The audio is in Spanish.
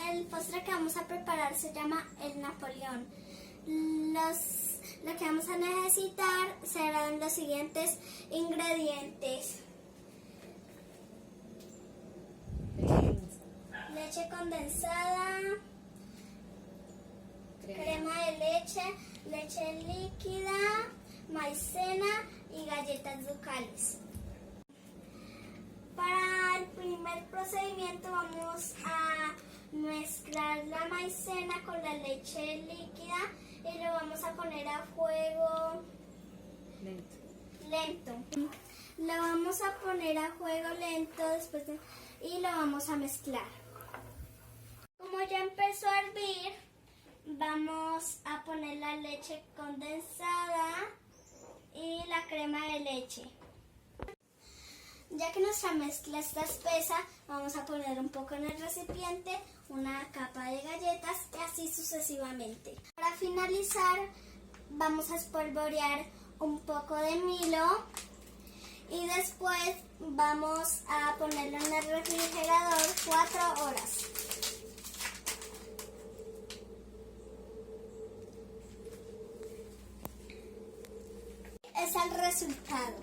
El postre que vamos a preparar se llama el Napoleón. Lo que vamos a necesitar serán los siguientes ingredientes: leche condensada, crema de leche, leche líquida, maicena y galletas ducales. Para el primer procedimiento vamos a mezclar la maicena con la leche líquida y lo vamos a poner a fuego lento. Lo vamos a poner a fuego lento y lo vamos a mezclar. Como ya empezó a hervir, vamos a poner la leche condensada y la crema de leche. Ya que nuestra mezcla está espesa, vamos a poner un poco en el recipiente, una capa de galletas y así sucesivamente. Para finalizar, vamos a espolvorear un poco de Milo y después vamos a ponerlo en el refrigerador 4 horas. Es el resultado.